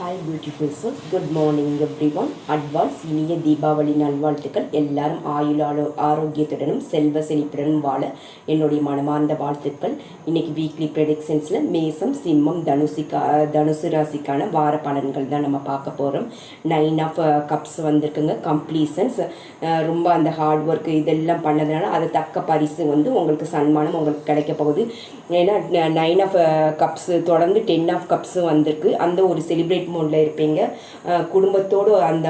Hi beautiful souls, good morning everyone. Advance இனிய தீபாவளி நல்வாழ்த்துக்கள். எல்லாரும் ஆரோக்கியத்துடனும் செல்வ செழிப்புடனும் வாழ என்னுடைய மனமார்ந்த வாழ்த்துக்கள். இன்றைக்கி வீக்லி ப்ரெடிக்ஷன்ஸில் மேசம், சிம்மம், தனுசு ராசிக்கான வார பலன்கள் தான் நம்ம பார்க்க போகிறோம். 9 ஆஃப் கப்ஸ் வந்திருக்குங்க. கம்ப்ளீஷன்ஸ், ரொம்ப அந்த ஹார்ட் ஒர்க் இதெல்லாம் பண்ணதுனால அது தக்க பரிசு உங்களுக்கு சன்மானம் உங்களுக்கு கிடைக்க போகுது. ஏன்னா 9 ஆஃப் கப்ஸு தொடர்ந்து 10 ஆஃப் கப்ஸு வந்திருக்கு. அந்த ஒரு செலிப்ரேட் மோடில் இருப்பீங்க. குடும்பத்தோடு அந்த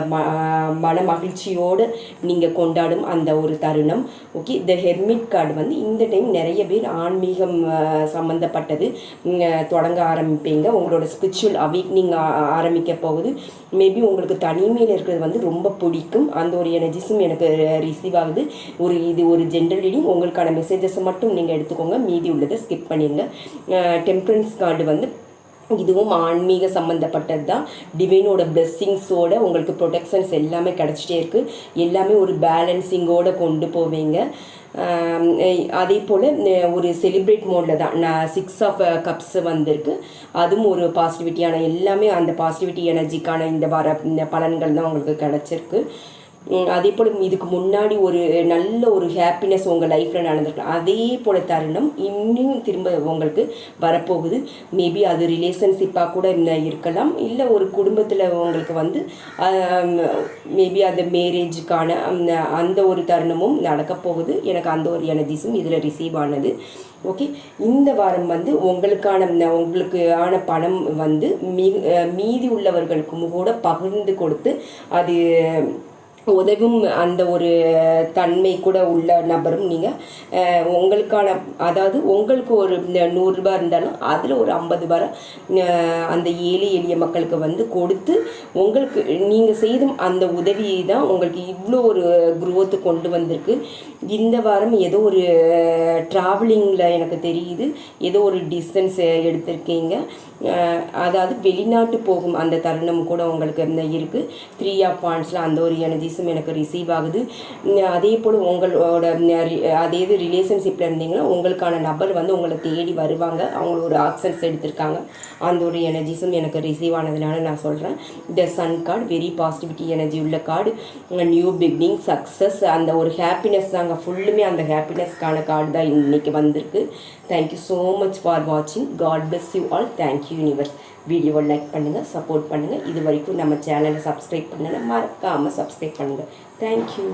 மன மகிழ்ச்சியோடு நீங்கள் கொண்டாடும் அந்த ஒரு தருணம். ஓகே, இந்த ஹெர்மிட் கார்டு இந்த டைம் நிறைய பேர் ஆன்மீகம் சம்மந்தப்பட்டது தொடங்க ஆரம்பிப்பீங்க. உங்களோட ஸ்பிரிச்சுவல் அவேக்னிங் ஆரம்பிக்க போகுது. மேபி உங்களுக்கு தனிமையில் இருக்கிறது ரொம்ப பிடிக்கும். அந்த ஒரு எனர்ஜிஸும் எனக்கு ரிசீவ் ஆகுது. இது ஒரு ஜென்ரல் ரீடிங். உங்களுக்கான மெசேஜஸை மட்டும் நீங்கள் எடுத்துக்கோங்க, மீதி உள்ளதை ஸ்கிப் பண்ணிடுங்க. டெம்பரன்ஸ் கார்டு இதுவும் ஆன்மீக சம்மந்தப்பட்டது தான். டிவைனோட பிளெஸ்ஸிங்ஸோட உங்களுக்கு ப்ரொடெக்ஷன்ஸ் எல்லாமே கிடச்சிட்டே இருக்குது. எல்லாமே ஒரு பேலன்சிங்கோடு கொண்டு போவீங்க. அதே போல் ஒரு செலிப்ரேட் மோடில் தான் 6 ஆஃப் கப்ஸ் வந்திருக்கு. அதுவும் ஒரு பாசிட்டிவிட்டியான எல்லாமே அந்த பாசிட்டிவிட்டி எனர்ஜிக்கான இந்த பலன்கள் தான் உங்களுக்கு கிடச்சிருக்கு. அதே போல் இதுக்கு முன்னாடி ஒரு நல்ல ஒரு ஹாப்பினஸ் உங்கள் லைஃப்பில் நடந்திருக்கலாம். அதே போல் தருணம் இன்னும் திரும்ப உங்களுக்கு வரப்போகுது. மேபி அது ரிலேஷன்ஷிப்பாக கூட இருக்கலாம், இல்லை ஒரு குடும்பத்தில் உங்களுக்கு மேபி அந்த மேரேஜுக்கான அந்த ஒரு தருணமும் நடக்கப்போகுது. எனக்கு அந்த ஒரு எனர்ஜிஸும் இதில் ரிசீவ் ஆனது. ஓகே, இந்த வாரம் உங்களுக்கான பணம் மீதி உள்ளவர்களுக்கும் கூட பகிர்ந்து கொடுத்து அது உதவும் அந்த ஒரு தன்மை கூட உள்ள நபரும் நீங்கள். உங்களுக்கான அதாவது உங்களுக்கு ஒரு 100 ரூபாய் இருந்தாலும் அதில் ஒரு 50 ரூபாய் அந்த ஏழை எளிய மக்களுக்கு கொடுத்து உங்களுக்கு நீங்கள் செய்த அந்த உதவியை தான் உங்களுக்கு இவ்வளோ ஒரு குரோத்து கொண்டு வந்திருக்கு. இந்த வாரம் ஏதோ ஒரு ட்ராவலிங்கில் எனக்கு தெரியுது, ஏதோ ஒரு டிஸ்டன்ஸ் எடுத்திருக்கீங்க. அதாவது வெளிநாட்டு போகும் அந்த தருணம் கூட உங்களுக்கு இருக்குது. 3 ஆஃப் வாண்ட்ஸில் அந்த ஒரு எனர்ஜிஸும் எனக்கு ரிசீவ் ஆகுது. அதே போல் உங்களோட அதே இது ரிலேஷன்ஷிப்பில் இருந்தீங்கன்னா உங்களுக்கான நபர் உங்களை தேடி வருவாங்க. அவங்க ஒரு ஆக்ஷன்ஸ் எடுத்திருக்காங்க. அந்த ஒரு எனர்ஜிஸும் எனக்கு ரிசீவ் ஆனதுனால நான் சொல்கிறேன். The sun card very positivity energy உள்ள கார்டு. நியூ பிகினிங், சக்ஸஸ், அந்த ஒரு ஹாப்பினஸ் தாங்க. ஃபுல்லுமே அந்த ஹாப்பினஸ்க்கான கார்டு தான் இன்றைக்கி வந்திருக்கு. தேங்க்யூ ஸோ மச் ஃபார் வாட்சிங். God bless you all. Thank you universe. வீடியோவை லைக் பண்ணுங்கள், சப்போர்ட் பண்ணுங்கள். இது வரைக்கும் நம்ம சேனலை சப்ஸ்கிரைப் பண்ணலை, மறக்காமல் சப்ஸ்கிரைப் பண்ணுங்கள். தேங்க்யூ.